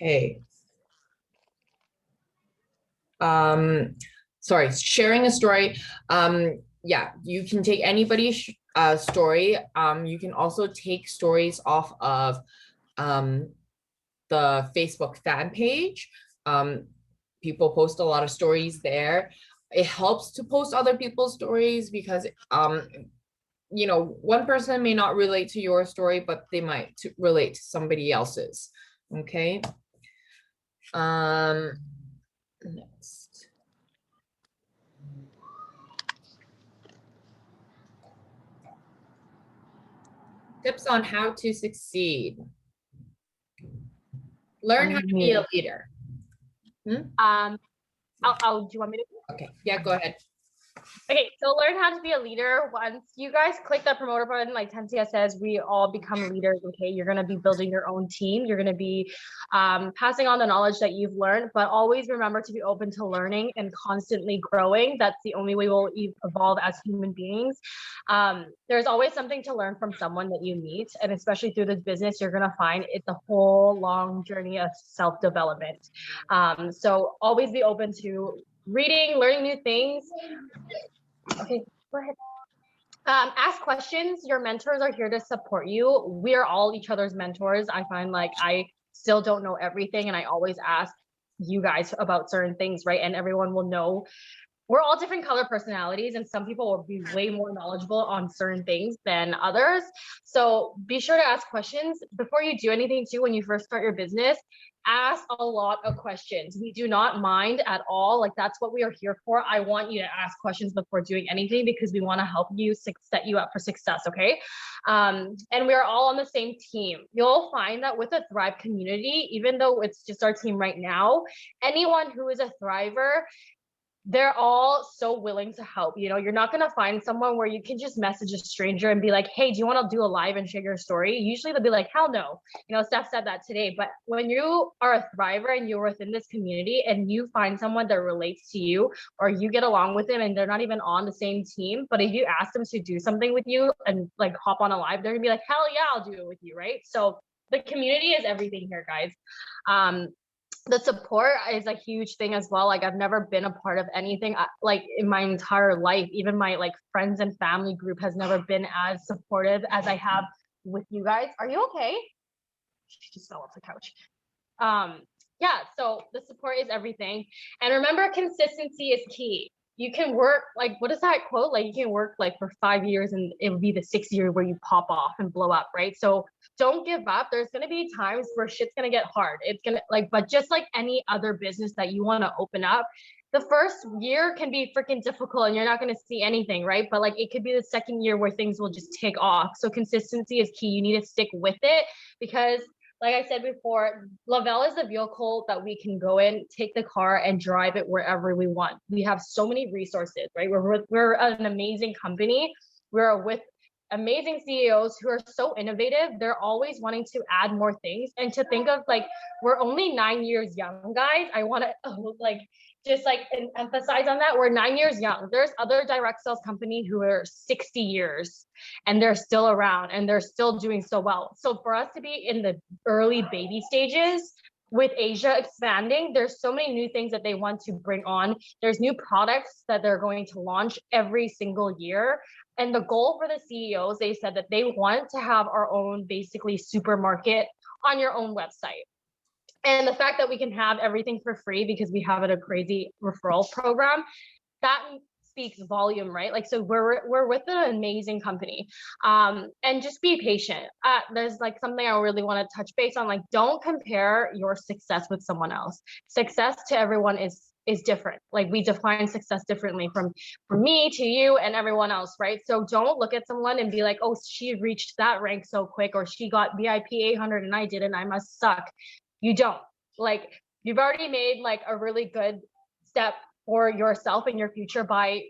Okay. Um, Sorry, sharing a story. Yeah, you can take anybody's story. You can also take stories off of um, the Facebook fan page. Um, People post a lot of stories there. It helps to post other people's stories because one person may not relate to your story, but they might relate to somebody else's. Okay. Um, Next. Tips on how to succeed. Learn how to be a leader. Do you want me to? Okay, yeah, go ahead. Okay, so learn how to be a leader. Once you guys click that promoter button, like Tensia says, we all become leaders, okay? You're going to be building your own team. You're going to be passing on the knowledge that you've learned, but always remember to be open to learning and constantly growing. That's the only way we'll evolve as human beings. There's always something to learn from someone that you meet, and especially through this business, you're going to find it's a whole long journey of self-development. So always be open to reading, learning new things. Okay, go ahead. Ask questions. Your mentors are here to support you. We are all each other's mentors. I find like I still don't know everything, and I always ask you guys about certain things, right? And everyone will know. We're all different color personalities, and some people will be way more knowledgeable on certain things than others. So be sure to ask questions before you do anything too. When you first start your business, ask a lot of questions. We do not mind at all. Like, that's what we are here for. I want you to ask questions before doing anything because we want to help you set you up for success. Okay. And we are all on the same team. You'll find that with a Thrive community, even though it's just our team right now, anyone who is a Thriver, they're all so willing to help. You're not going to find someone where you can just message a stranger and be like, hey, do you want to do a live and share your story? Usually they'll be like, hell no. Steph said that today. But when you are a Thriver and you're within this community and you find someone that relates to you, or you get along with them and they're not even on the same team, but if you ask them to do something with you and like hop on a live, they're gonna be like, hell yeah, I'll do it with you, right? So the community is everything here, guys. The support is a huge thing as well. Like, I've never been a part of anything like in my entire life. Even my like friends and family group has never been as supportive as I have with you guys. Are you okay? She just fell off the couch. Yeah, so the support is everything. And remember, consistency is key. You can work, like, what is that quote? Like, you can work like for 5 years and it'll be the 6th year where you pop off and blow up, right? So don't give up. There's going to be times where shit's going to get hard. It's going to but just like any other business that you want to open up, the first year can be freaking difficult and you're not going to see anything, right? But like, it could be the second year where things will just take off. So consistency is key. You need to stick with it because, like I said before, Lavelle is the vehicle that we can go in, take the car and drive it wherever we want. We have so many resources, right? We're an amazing company. We're with amazing CEOs who are so innovative. They're always wanting to add more things. And to think of like, we're only 9 years young, guys. I want to just emphasize on that. We're 9 years young. There's other direct sales company who are 60 years and they're still around and they're still doing so well. So for us to be in the early baby stages with Asia expanding, there's so many new things that they want to bring on. There's new products that they're going to launch every single year. And the goal for the CEOs, they said that they want to have our own basically supermarket on your own website. And the fact that we can have everything for free because we have a crazy referral program, that speaks volume, right? Like, so we're with an amazing company. And just be patient. There's like something I really want to touch base on. Like, don't compare your success with someone else. Success to everyone is different. Like, we define success differently from me to you and everyone else, right? So don't look at someone and be like, oh, she reached that rank so quick, or she got VIP 800 and I didn't, I must suck. You don't. Like, you've already made like a really good step for yourself and your future by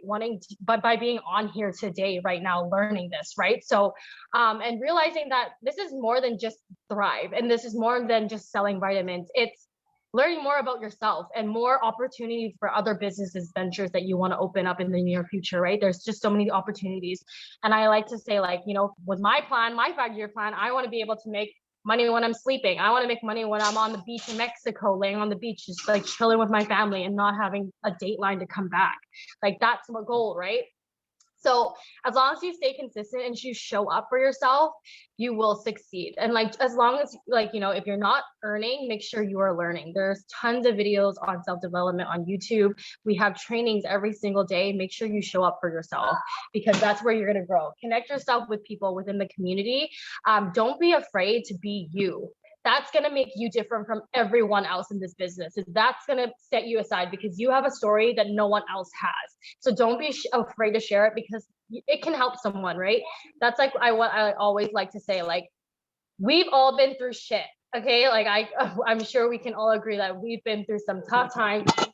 being on here today, right now, learning this, right? So, and realizing that this is more than just Thrive, and this is more than just selling vitamins. It's learning more about yourself and more opportunities for other businesses, ventures that you want to open up in the near future, right? There's just so many opportunities. And I like to say, like, with my plan, my 5-year plan, I want to be able to make money when I'm sleeping. I want to make money when I'm on the beach in Mexico, laying on the beach, just like chilling with my family and not having a dateline to come back. Like that's my goal, right? So as long as you stay consistent and you show up for yourself, you will succeed. And like as long as like, you know, if you're not earning, make sure you are learning. There's tons of videos on self-development on YouTube. We have trainings every single day. Make sure you show up for yourself because that's where you're going to grow. Connect yourself with people within the community. Don't be afraid to be you. That's going to make you different from everyone else in this business. That's going to set you aside because you have a story that no one else has. So don't be afraid to share it because it can help someone, right? That's like what I always like to say, like, we've all been through shit. Okay. Like I'm sure we can all agree that we've been through some tough times, through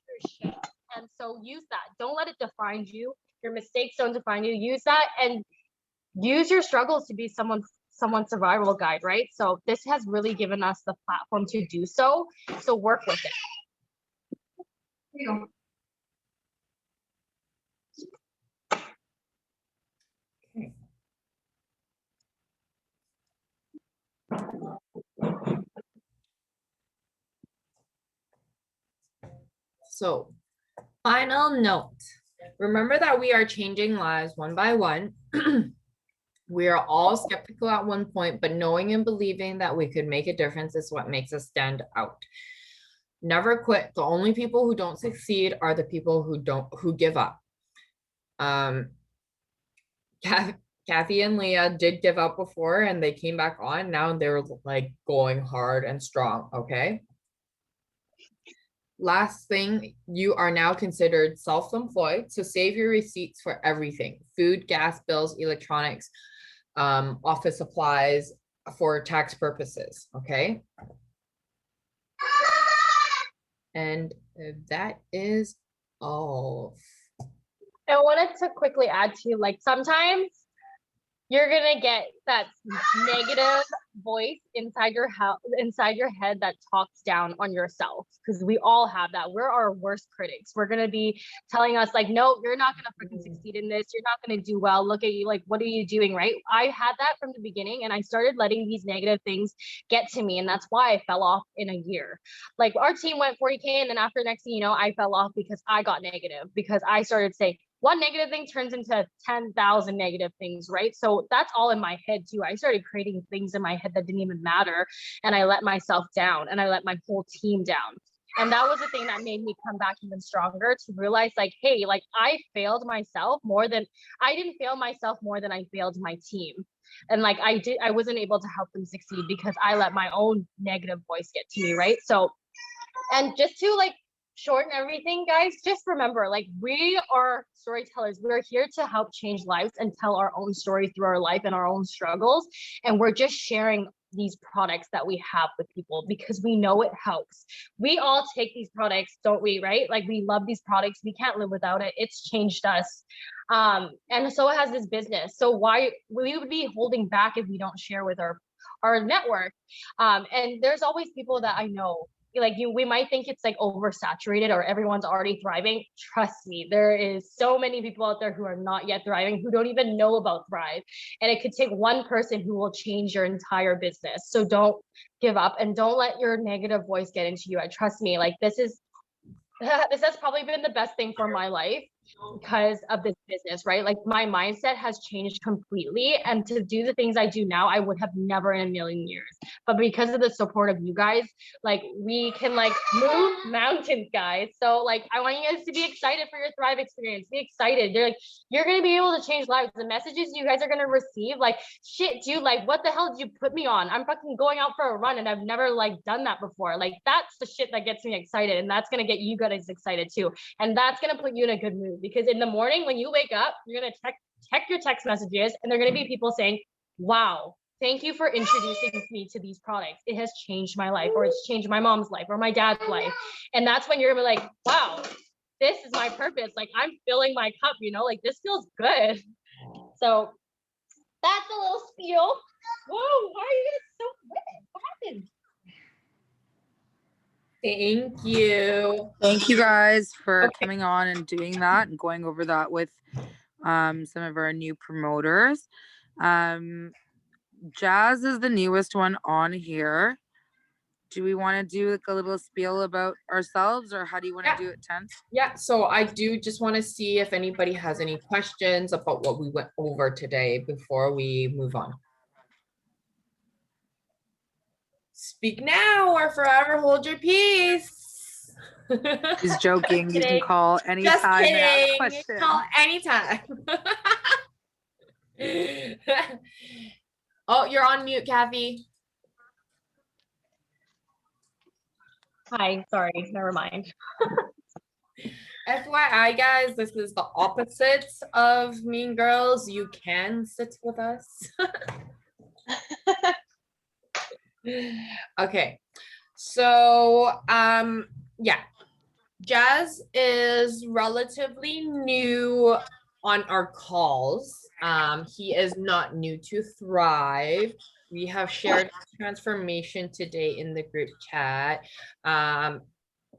shit. And so use that. Don't let it define you. Your mistakes don't define you. Use that and use your struggles to be someone's survival guide, right? So this has really given us the platform to do so. So work with it. So, final note. Remember that we are changing lives one by one. We are all skeptical at one point, but knowing and believing that we could make a difference is what makes us stand out. Never quit. The only people who don't succeed are the people who give up. Kathy and Leah did give up before and they came back on. Now they're like going hard and strong. Okay. Last thing, you are now considered self-employed. So save your receipts for everything: food, gas bills, electronics, office supplies for tax purposes. Okay. And that is all. I wanted to quickly add to, like, sometimes you're gonna get that negative voice inside your head that talks down on yourself, because we all have that. We're our worst critics. We're gonna be telling us like, no, you're not gonna freaking succeed in this. You're not gonna do well. Look at you, like, what are you doing, right? I had that from the beginning, and I started letting these negative things get to me, and that's why I fell off in a year. Like, our team went 40K, and then after, next thing you know, I fell off because I got negative, because I started saying, one negative thing turns into 10,000 negative things, right? So that's all in my head too. I started creating things in my head that didn't even matter. And I let myself down and I let my whole team down. And that was the thing that made me come back even stronger, to realize like, hey, like, I failed myself more than I failed my team. And like, I wasn't able to help them succeed because I let my own negative voice get to me, right? So, and just to like shorten everything, guys, just remember, like, we are storytellers. We're here to help change lives and tell our own story through our life and our own struggles. And we're just sharing these products that we have with people because we know it helps. We all take these products, don't we? Right? Like, we love these products. We can't live without it. It's changed us. And so it has this business. So why we would be holding back if we don't share with our network? And there's always people that I know, like, we might think it's like oversaturated or everyone's already thriving. Trust me, there is so many people out there who are not yet thriving, who don't even know about Thrive. And it could take one person who will change your entire business. So don't give up and don't let your negative voice get into you. Trust me, like, this has probably been the best thing for my life because of this business, right? Like, my mindset has changed completely, and to do the things I do now, I would have never in a million years. But because of the support of you guys, like, we can like move mountains, guys. So like, I want you guys to be excited for your Thrive experience. Be excited. They're like, you're gonna be able to change lives. The messages you guys are gonna receive, like, shit, dude, like, what the hell did you put me on? I'm fucking going out for a run and I've never like done that before. Like, that's the shit that gets me excited, and that's gonna get you guys excited too. And that's gonna put you in a good mood, because in the morning when you wake up, you're gonna check your text messages, and they're gonna be people saying, wow, thank you for introducing me to these products. It has changed my life, or it's changed my mom's life or my dad's life. And that's when you're gonna be like, wow, this is my purpose. Like, I'm filling my cup, you know, like, this feels good. So that's a little spiel. Whoa, why are you guys so quick? What happened? Thank you. Thank you guys for coming on and doing that and going over that with some of our new promoters. Jazz is the newest one on here. Do we want to do like a little spiel about ourselves, or how do you want to Yeah. do it, Tense? Yeah, so I do just want to see if anybody has any questions about what we went over today before we move on. Speak now or forever hold your peace. He's joking. You can Kidding. call Just anytime and ask kidding. questions. Call anytime. Oh, you're on mute, Kathy. Hi, sorry, never mind. FYI, guys, this is the opposite of Mean Girls. You can sit with us. Okay, so yeah, Jazz is relatively new on our calls. He is not new to Thrive. We have shared transformation today in the group chat.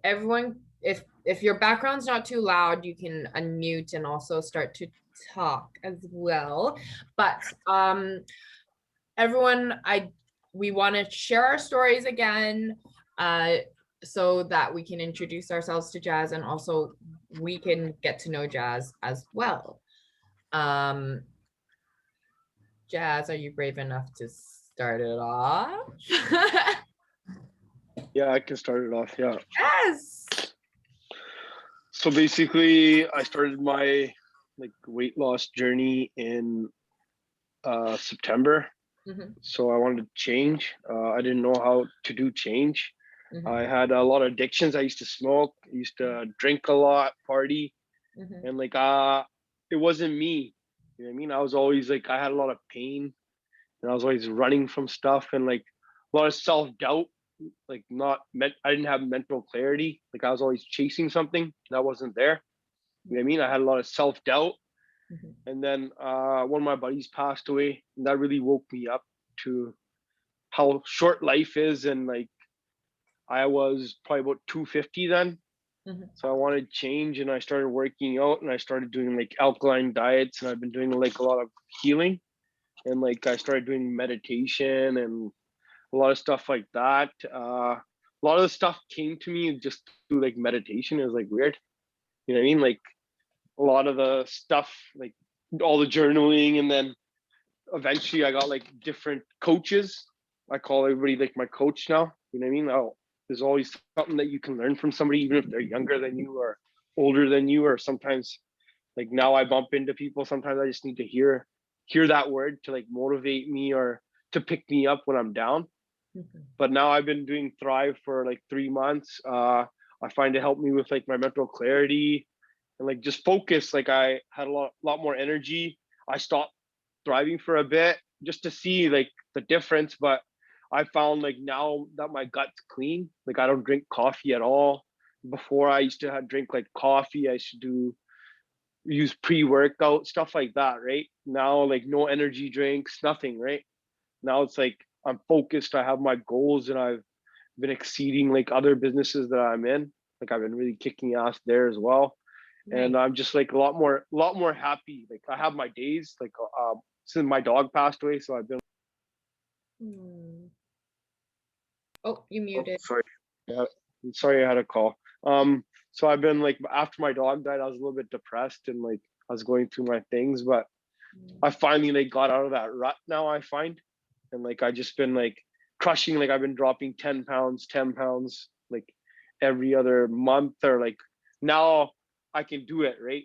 Everyone, if your background's not too loud, you can unmute and also start to talk as well. But everyone, we want to share our stories again, so that we can introduce ourselves to Jazz, and also we can get to know Jazz as well. Jazz, are you brave enough to start it off? Yeah, I can start it off. Yeah. Yes. So basically, I started my weight loss journey in September. Mhm, So I wanted to change. I didn't know how to do change. mhm, I had a lot of addictions. I used to smoke. I used to drink a lot, party, mhm, and it wasn't me. You know what I mean? I was always I had a lot of pain, and I was always running from stuff, and a lot of self doubt. I didn't have mental clarity. I was always chasing something that wasn't there. You know what I mean? I had a lot of self doubt. mhm, And then one of my buddies passed away, and that really woke me up to how short life is. And I was probably about 250 then. mhm. So I wanted change, and I started working out, and I started doing alkaline diets, and I've been doing a lot of healing, and I started doing meditation and a lot of stuff like that. A lot of the stuff came to me just through meditation. It was weird. You know what I mean? A lot of the stuff, all the journaling, and then eventually I got different coaches. I call everybody my coach now. You know what I mean? There's always something that you can learn from somebody, even if they're younger than you or older than you, or sometimes now I bump into people. Sometimes I just need to hear that word to motivate me or to pick me up when I'm down. Mhm. But now I've been doing Thrive for 3 months. I find it helped me with my mental clarity and just focus. I had a lot more energy. I stopped thriving for a bit just to see the difference. But I found now that my gut's clean, I don't drink coffee at all. Before I used to drink coffee. I used to use pre-workout stuff like that, right? Now no energy drinks, nothing, right? Now it's I'm focused. I have my goals, and I've been exceeding other businesses that I'm in. I've been really kicking ass there as well, and Nice. I'm just a lot more happy. I have my days since my dog passed away, so I've been. Hmm. Oh, you Oh, muted. sorry. Yeah, sorry, I had a call. So I've been after my dog died, I was a little bit depressed, and I was going through my things, but I finally got out of that rut now, I find. And I just been crushing. I've been dropping 10 pounds every other month, or now I can do it, right?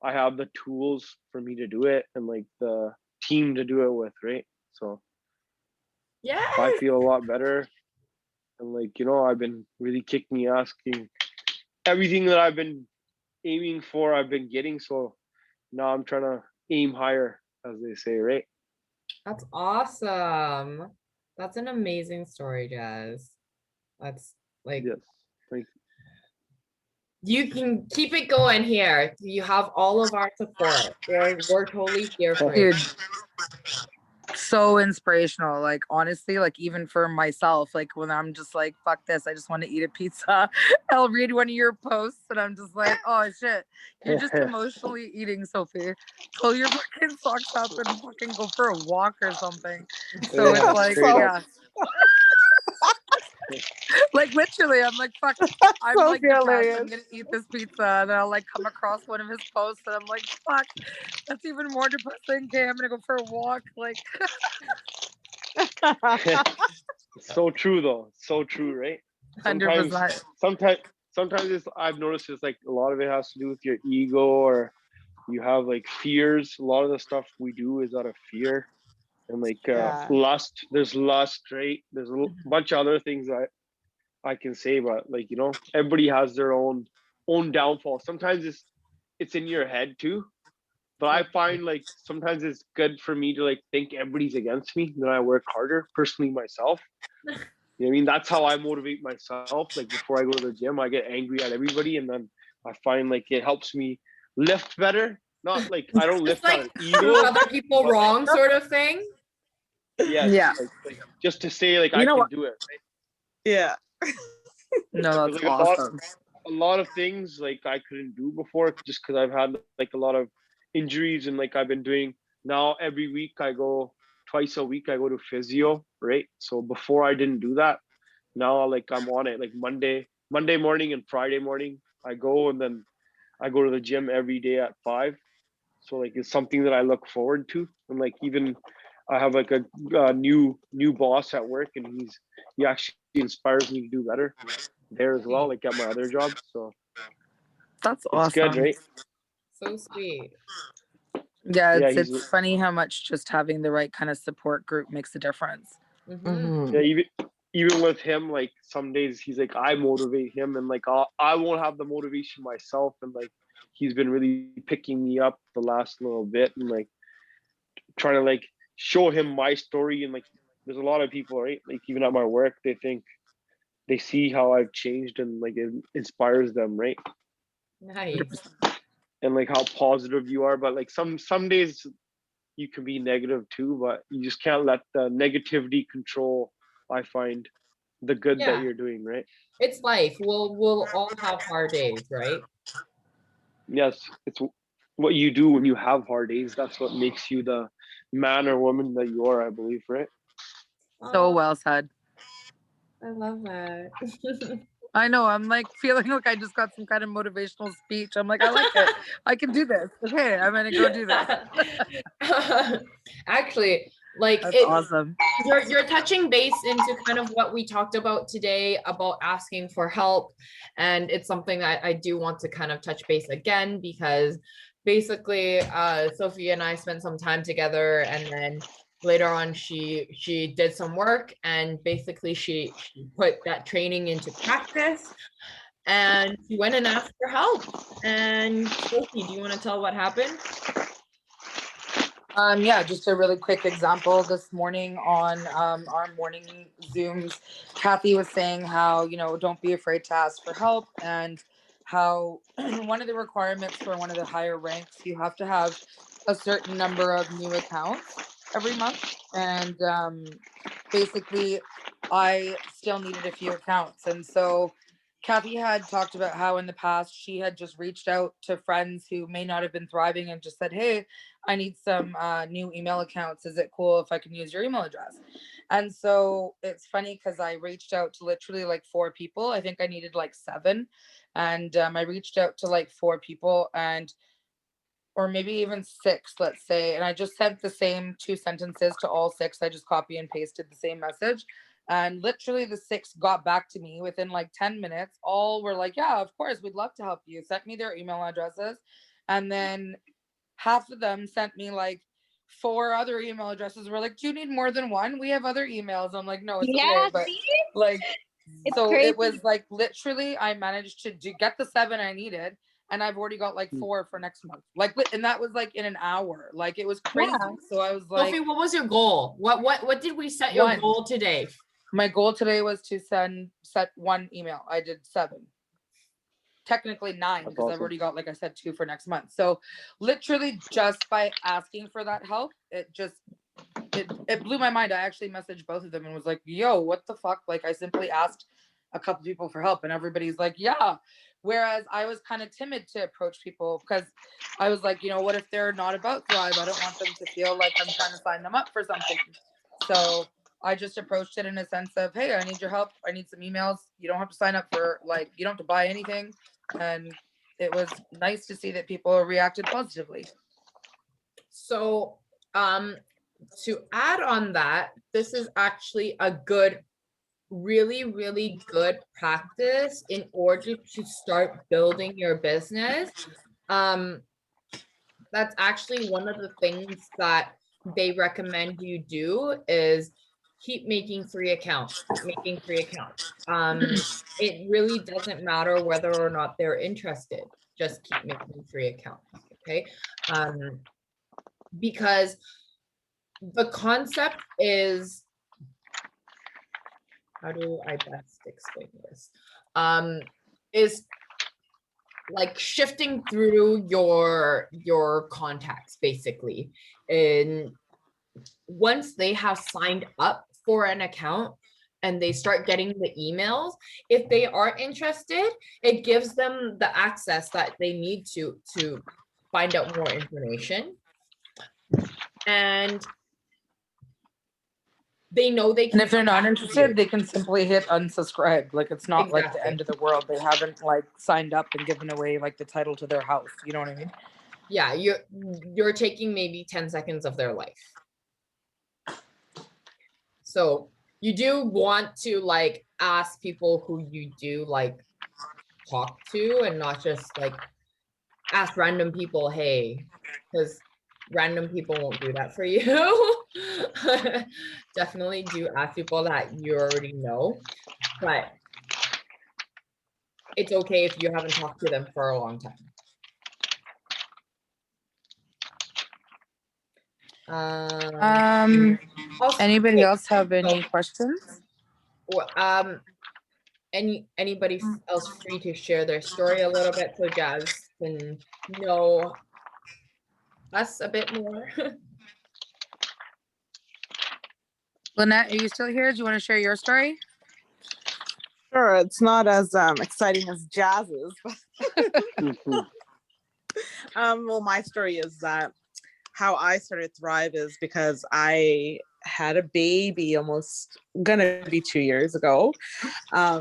I have the tools for me to do it, and the team to do it with, right? So Yeah. I feel a lot better, and I've been really kicking asking everything that I've been aiming for, I've been getting. So now I'm trying to aim higher, as they say, right? That's awesome. That's an amazing story, Jazz. That's Yes. Thank you can keep it going here. You have all of our support. We're totally here for you. Dude, so inspirational. Like honestly, like even for myself, like when I'm just like, fuck this, I just want to eat a pizza. I'll read one of your posts and I'm just like, oh shit, you're just emotionally eating, Sophie. Pull your fucking socks up and fucking go for a walk or something. So Yeah, it's like, straight up. yeah. Like literally, I'm like, fuck. I'm So like depressed. hilarious. I'm gonna eat this pizza, and then I'll like come across one of his posts, and I'm like, fuck, that's even more depressing. Okay, I'm gonna go for a walk. Like, So true though. So true, right? 100%. Sometimes it's, I've noticed it's like a lot of it has to do with your ego, or you have like fears. A lot of the stuff we do is out of fear, and like Yeah. lust. There's lust, right? There's a bunch of other things that I can say, but like, you know, everybody has their own downfall. Sometimes it's in your head too. But I find like sometimes it's good for me to like think everybody's against me, then I work harder personally myself. You know what I mean? That's how I motivate myself. Like before I go to the gym, I get angry at everybody, and then I find like it helps me lift better. Not like I don't Just lift out like of prove ego. other people but- wrong sort of thing. Yes, Yeah. like, just to say like You I know can what? do it. Yeah. No, Right? that's Like awesome. a lot of things like I couldn't do before just because I've had like a lot of injuries, and like I've been doing now every week I go twice a week I go to physio, right? So before I didn't do that. Now like I'm on it like Monday morning and Friday morning I go, and then I go to the gym every day at 5. So like it's something that I look forward to, and like even I have like a new boss at work, and he actually inspires me to do better there as well, like at my other job. So That's it's good, awesome. right? So sweet. Yeah, Yeah, it's funny how much just having the right kind of support group makes a difference. Mhm. yeah, even with him, like some days he's like I motivate him, and like I won't have the motivation myself, and like he's been really picking me up the last little bit, and like trying to like show him my story. And like there's a lot of people, right, like even at my work, they think they see how I've changed, and like it inspires them, right? Nice. And like how positive you are, but like some days you can be negative too, but you just can't let the negativity control, I find, the good that Yeah. you're doing, right? It's life. We'll all have hard days, right? Yes, it's what you do when you have hard days. That's what makes you the man or woman that you are, I believe, right? So Oh, well said. I love that. I know. I'm like feeling like I just got some kind of motivational speech. I'm like, I like it. I can do this. Okay, I'm gonna go do this. Actually, like That's awesome. you're touching base into kind of what we talked about today about asking for help, and it's something that I do want to kind of touch base again, because basically Sophie and I spent some time together, and then later on she did some work, and basically she put that training into practice, and she went and asked for help. And Sophie, do you want to tell what happened? Yeah, just a really quick example. This morning on our morning Zooms, Kathy was saying how, don't be afraid to ask for help, and how one of the requirements for one of the higher ranks, you have to have a certain number of new accounts every month. And basically, I still needed a few accounts. And so Kathy had talked about how in the past she had just reached out to friends who may not have been thriving and just said, hey, I need some new email accounts. Is it cool if I can use your email address? And so it's funny because I reached out to literally like 4 people. I think I needed like 7. And I reached out to like 4 people, and or maybe even 6, let's say. And I just sent the same 2 sentences to all 6. I just copy and pasted the same message. And literally the 6 got back to me within like 10 minutes. All were like, yeah, of course, we'd love to help you. Sent me their email addresses. And then half of them sent me like 4 other email addresses. We're like, do you need more than one? We have other emails. I'm like, no, it's okay. Yeah, But see? like, It's so crazy. it was like literally I managed to get the 7 I needed, and I've already got like 4 for next month. Like, and that was like in an hour. Like it was crazy. Yeah. So I was like, Sophie, what was your goal? What did we set your 1. goal today? My goal today was to set 1 email. I did 7. Technically 9, because I've awesome. already got, like I said, 2 for next month. So literally just by asking for that help, it just it blew my mind. I actually messaged both of them and was like, yo, what the fuck? Like, I simply asked a couple people for help and everybody's like, yeah. Whereas I was kind of timid to approach people because I was like, what if they're not about Thrive? I don't want them to feel like I'm trying to sign them up for something. So I just approached it in a sense of, hey, I need your help. I need some emails. You don't have to sign up for, like, you don't have to buy anything. And it was nice to see that people reacted positively. So, to add on that, this is actually a really, really good practice in order to start building your business. That's actually one of the things that they recommend you do is keep making 3 accounts, making 3 accounts. It really doesn't matter whether or not they're interested, just keep making 3 accounts, okay? Because the concept is, how do I best explain this? Is like shifting through your contacts basically. And once they have signed up for an account and they start getting the emails, if they are interested, it gives them the access that they need to find out more information. And they know they can. And if they're not interested, they can simply hit unsubscribe. Like, it's not like the end of the world. They haven't like signed up and given away like the title to their house. You know what I mean? Yeah, you're taking maybe 10 seconds of their life. So you do want to like ask people who you do like talk to and not just like ask random people, hey, because random people won't do that for you. Definitely do ask people that you already know, but it's okay if you haven't talked to them for a long time. Anybody else have any questions? Anybody else free to share their story a little bit so Jazz can know us a bit more? Lynette, are you still here? Do you want to share your story? Sure, it's not as exciting as Jazz's. Well, my story is that how I started Thrive is because I had a baby almost gonna be 2 years ago.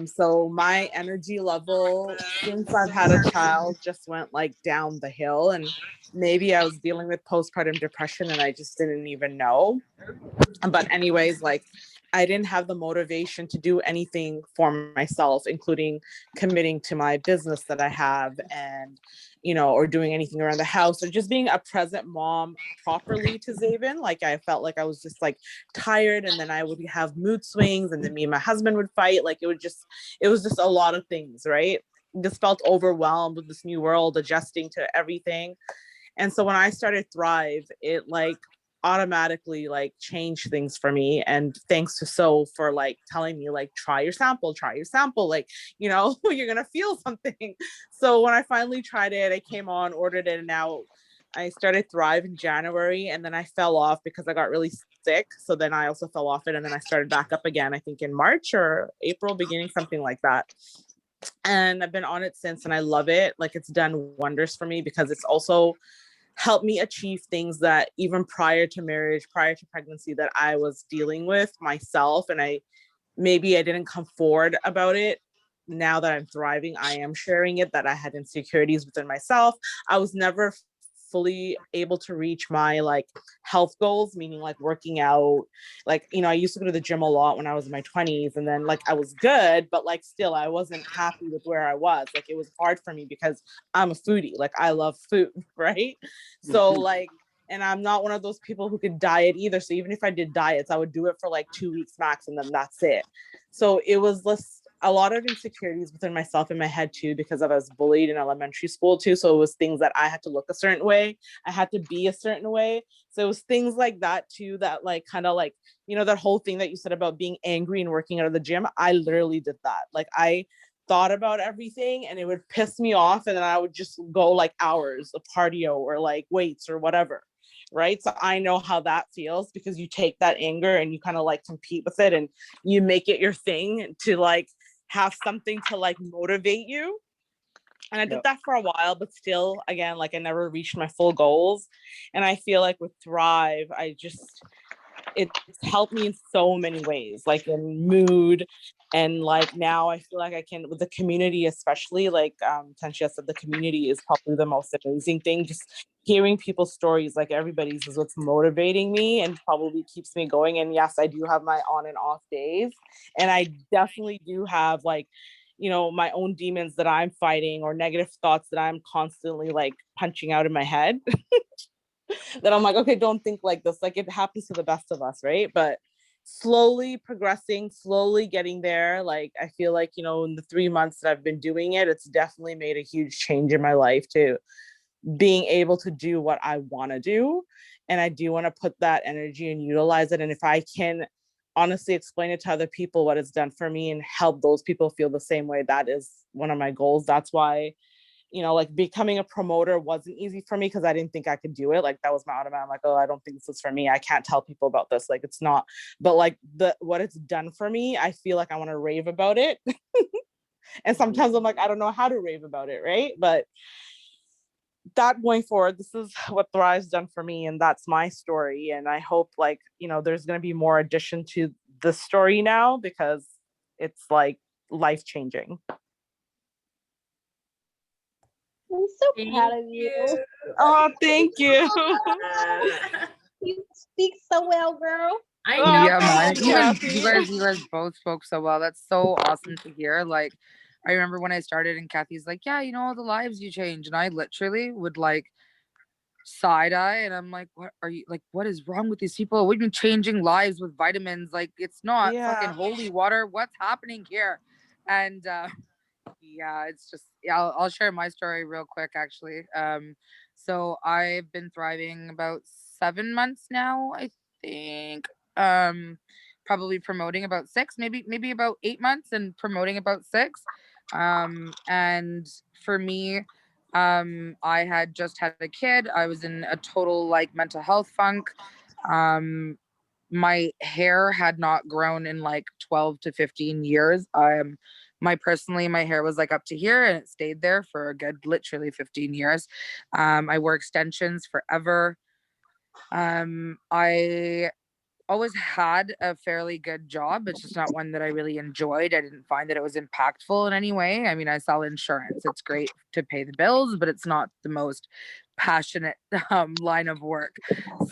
So my energy level since I've had a child just went like down the hill, and maybe I was dealing with postpartum depression and I just didn't even know. But anyways, like I didn't have the motivation to do anything for myself, including committing to my business that I have and, or doing anything around the house or just being a present mom properly to Zaven. Like I felt like I was just like tired, and then I would have mood swings, and then me and my husband would fight. Like it was just a lot of things, right? Just felt overwhelmed with this new world, adjusting to everything. And so when I started Thrive, it like automatically like changed things for me. And thanks to So for like telling me like try your sample, like you're gonna feel something. So when I finally tried it, I came on, ordered it, and now I started Thrive in January, and then I fell off because I got really sick. So then I also fell off it, and then I started back up again, I think in March or April beginning, something like that. And I've been on it since, and I love it. Like it's done wonders for me because it's also helped me achieve things that even prior to marriage, prior to pregnancy, that I was dealing with myself. And I didn't come forward about it. Now that I'm thriving, I am sharing it, that I had insecurities within myself. I was never fully able to reach my like health goals, meaning like working out. Like, I used to go to the gym a lot when I was in my 20s, and then like I was good, but like still I wasn't happy with where I was. Like it was hard for me because I'm a foodie. Like I love food, right? So like, and I'm not one of those people who could diet either. So even if I did diets, I would do it for like 2 weeks max, and then that's it. So it was a lot of insecurities within myself in my head too, because I was bullied in elementary school too. So it was things that I had to look a certain way. I had to be a certain way. So it was things like that too, that like, kind of like, that whole thing that you said about being angry and working out of the gym. I literally did that. Like I thought about everything and it would piss me off. And then I would just go like hours of cardio or like weights or whatever. right? So I know how that feels, because you take that anger and you kind of like compete with it, and you make it your thing to like have something to like motivate you. And I did Yep. that for a while, but still, again, like I never reached my full goals. And I feel like with Thrive, it's helped me in so many ways, like in mood. And like now I feel like I can, with the community, especially like Tanshia said, the community is probably the most amazing thing. Just hearing people's stories, like everybody's, is what's motivating me and probably keeps me going. And yes, I do have my on and off days. And I definitely do have like, you know, my own demons that I'm fighting, or negative thoughts that I'm constantly like punching out in my head. That I'm like, okay, don't think like this. Like, it happens to the best of us, right? But slowly progressing, slowly getting there. Like, I feel like, you know, in the 3 months that I've been doing it, it's definitely made a huge change in my life to being able to do what I want to do. And I do want to put that energy and utilize it. And if I can honestly explain it to other people what it's done for me and help those people feel the same way, that is one of my goals. That's why, you know, like becoming a promoter wasn't easy for me, because I didn't think I could do it. Like, that was my automatic, I'm like, oh, I don't think this is for me. I can't tell people about this. Like, it's not. But like what it's done for me, I feel like I want to rave about it. And sometimes I'm like, I don't know how to rave about it, right? But that going forward, this is what Thrive's done for me, and that's my story. And I hope, like, you know, there's going to be more addition to the story now, because it's like life changing. I'm so proud of you. Oh, thank you. You speak so well, girl. I Oh, know. Yeah, man. thank you, You guys both spoke so well. That's so awesome to hear. Like, I remember when I started and Kathy's like, yeah, you know, all the lives you change. And I literally would like side eye, and I'm like, what are you, like, what is wrong with these people? We've been changing lives with vitamins. Like, it's not fucking Yeah. holy water. What's happening here? And yeah, it's just, yeah, I'll share my story real quick actually. So I've been thriving about 7 months now, I think. Probably promoting about six, maybe about 8 months, and promoting about six. And for me, I had just had a kid. I was in a total like mental health funk. My hair had not grown in like 12 to 15 years. My hair was like up to here, and it stayed there for a good literally 15 years. I wore extensions forever. I always had a fairly good job. It's just not one that I really enjoyed. I didn't find that it was impactful in any way. I mean, I sell insurance. It's great to pay the bills, but it's not the most passionate line of work.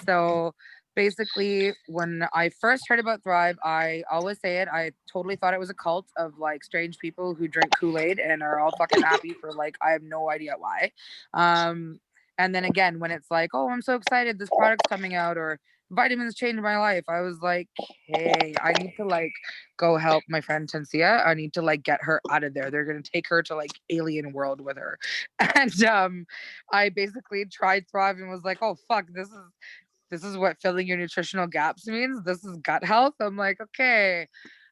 So basically, when I first heard about Thrive, I always say it, I totally thought it was a cult of like strange people who drink Kool-Aid and are all fucking happy for like, I have no idea why. And then again, when it's like, oh, I'm so excited, this product's coming out, or vitamins changed my life, I was like, hey, I need to like go help my friend Tansia. I need to like get her out of there. They're gonna take her to like alien world with her. And I basically tried Thrive and was like, oh fuck, this is what filling your nutritional gaps means. This is gut health. I'm like, okay.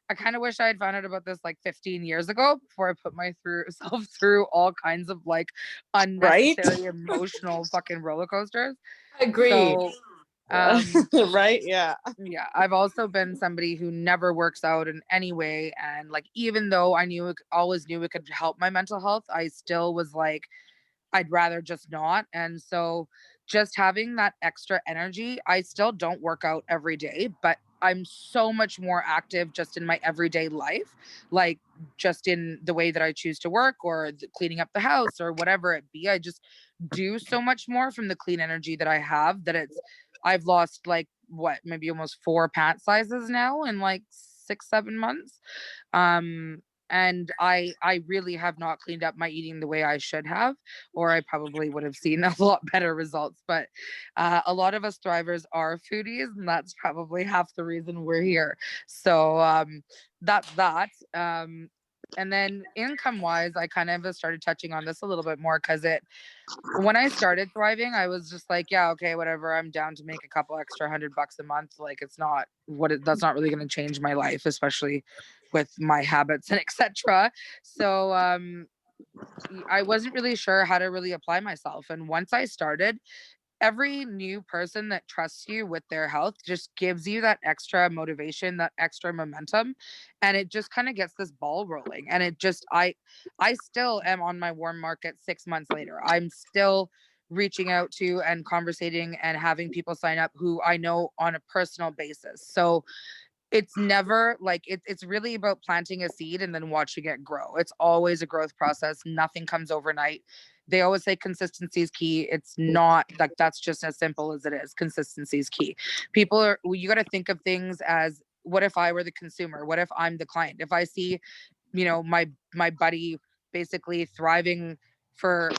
I kind of wish I had found out about this like 15 years ago before I put myself through all kinds of like Right? unnecessary emotional fucking roller coasters. Agreed. So um Right? Yeah. yeah, I've also been somebody who never works out in any way, and like even though I always knew it could help my mental health, I still was like, I'd rather just not. And so just having that extra energy, I still don't work out every day, but I'm so much more active just in my everyday life, like just in the way that I choose to work, or cleaning up the house, or whatever it be. I just do so much more from the clean energy that I have, that I've lost like what, maybe almost 4 pant sizes now in like 6, 7 months. Um, and I really have not cleaned up my eating the way I should have, or I probably would have seen a lot better results. But a lot of us thrivers are foodies, and that's probably half the reason we're here. So that's that. And then income wise, I kind of started touching on this a little bit more, because when I started thriving, I was just like, yeah, okay, whatever. I'm down to make a couple extra $100 a month. Like, it's not that's not really going to change my life, especially with my habits and etc. So I wasn't really sure how to really apply myself. And once I started, every new person that trusts you with their health just gives you that extra motivation, that extra momentum, and it just kind of gets this ball rolling. And it just, I still am on my warm market 6 months later. I'm still reaching out to and conversating and having people sign up who I know on a personal basis. So it's never like it's really about planting a seed and then watching it grow. It's always a growth process. Nothing comes overnight. They always say consistency is key. It's not like that's just as simple as it is. Consistency is key. People are, you got to think of things as, what if I were the consumer? What if I'm the client? If I see, you know, my buddy basically thriving for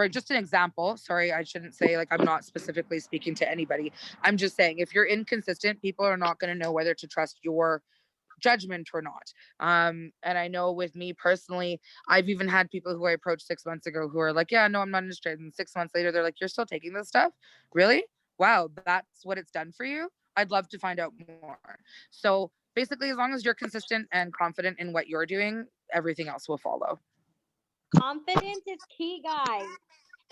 just an example, sorry, I shouldn't say, like, I'm not specifically speaking to anybody. I'm just saying, if you're inconsistent, people are not going to know whether to trust your judgment or not. And I know with me personally, I've even had people who I approached 6 months ago who are like, yeah, no, I'm not interested. And 6 months later, they're like, you're still taking this stuff? Really? Wow, that's what it's done for you? I'd love to find out more. So basically, as long as you're consistent and confident in what you're doing, everything else will follow. Confidence is key, guys.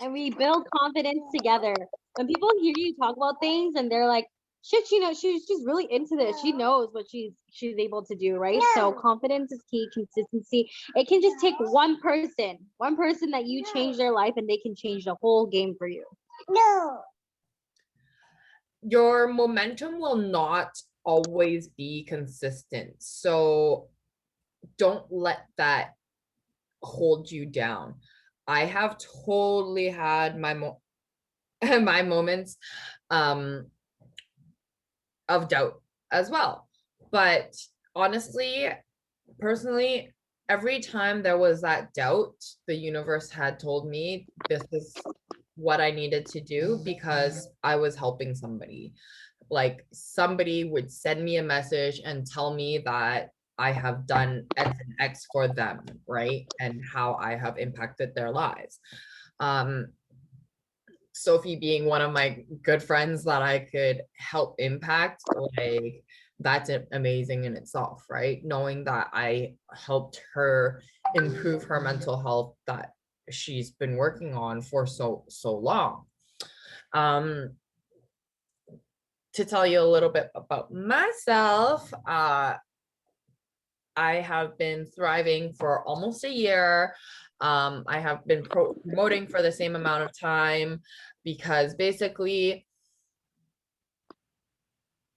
And we build confidence together. When people hear you talk about things and they're like, shit, you know, she's really into this. She knows what she's able to do, right? So confidence is key, consistency. It can just take one person that you change their life and they can change the whole game for you. Your momentum will not always be consistent. So don't let that hold you down. I have totally had my my moments of doubt as well. But honestly, personally, every time there was that doubt, the universe had told me this is what I needed to do because I was helping somebody. Like somebody would send me a message and tell me that I have done X and X for them, right? And how I have impacted their lives. Sophie being one of my good friends that I could help impact, like that's amazing in itself, right? Knowing that I helped her improve her mental health that she's been working on for so long. To tell you a little bit about myself, I have been thriving for almost a year. I have been promoting for the same amount of time because basically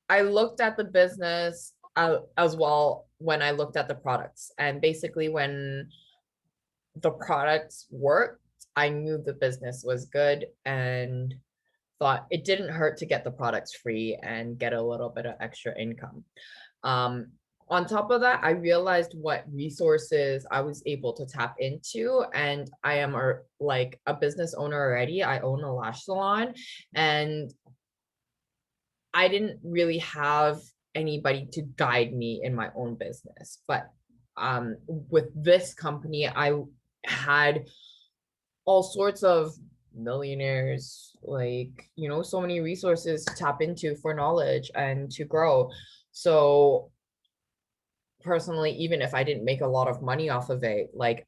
I looked at the business as well when I looked at the products. And basically when the products worked, I knew the business was good and thought it didn't hurt to get the products free and get a little bit of extra income. On top of that, I realized what resources I was able to tap into, and I am like a business owner already. I own a lash salon, and I didn't really have anybody to guide me in my own business. But with this company, I had all sorts of millionaires, like, you know, so many resources to tap into for knowledge and to grow. So personally, even if I didn't make a lot of money off of it, like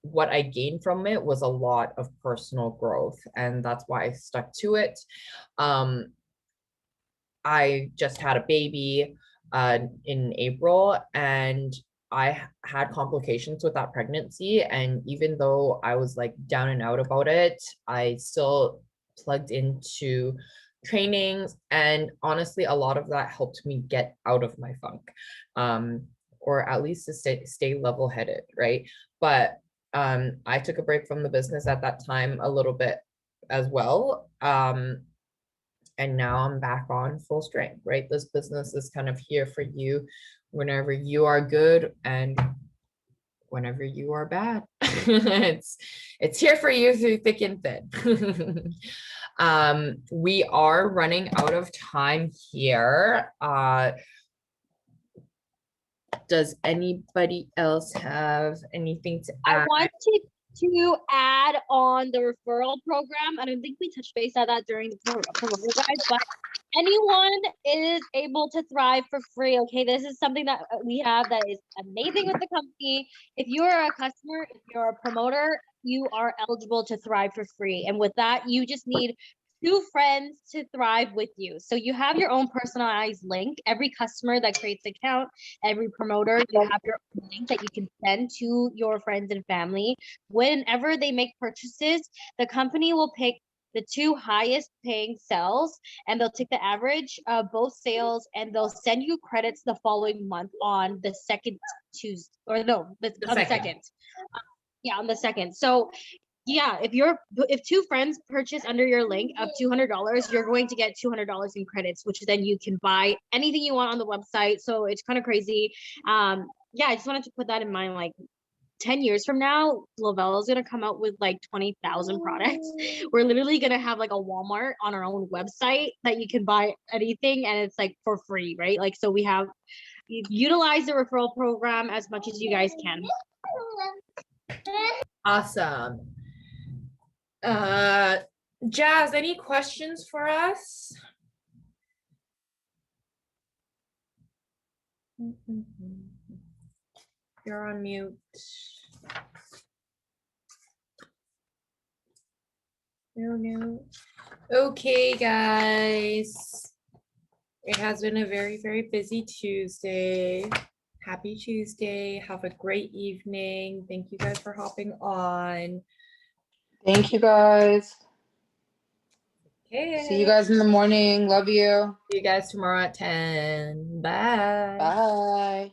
what I gained from it was a lot of personal growth, and that's why I stuck to it. I just had a baby in April, and I had complications with that pregnancy. And even though I was like down and out about it, I still plugged into trainings. And honestly, a lot of that helped me get out of my funk, or at least to stay level-headed, right? But I took a break from the business at that time a little bit as well. And now I'm back on full strength, right? This business is kind of here for you whenever you are good and whenever you are bad. it's here for you through thick and thin. We are running out of time here. Does anybody else have anything to add? I wanted to add on the referral program. I don't think we touched base on that during the program, guys, but anyone is able to thrive for free. Okay, this is something that we have that is amazing with the company. If you are a customer, if you're a promoter, you are eligible to thrive for free. And with that, you just need 2 friends to thrive with you. So you have your own personalized link. Every customer that creates an account, every promoter, you have your own link that you can send to your friends and family. Whenever they make purchases, the company will pick the 2 highest paying sales and they'll take the average of both sales and they'll send you credits the following month on the second Tuesday, or no, on the second. Yeah, on the second. So yeah, if 2 friends purchase under your link of $200, you're going to get $200 in credits, which then you can buy anything you want on the website. So it's kind of crazy. Yeah, I just wanted to put that in mind. Like 10 years from now, Lovell is gonna come out with like 20,000 products. We're literally gonna have like a Walmart on our own website that you can buy anything and it's like for free, right? Like, so we have utilize the referral program as much as you guys can. Awesome. Jazz, any questions for us? You're on mute. No. Okay, guys. It has been a very, very busy Tuesday. Happy Tuesday. Have a great evening. Thank you guys for hopping on. Thank you guys. Okay. See you guys in the morning. Love you. See you guys tomorrow at 10. Bye. Bye.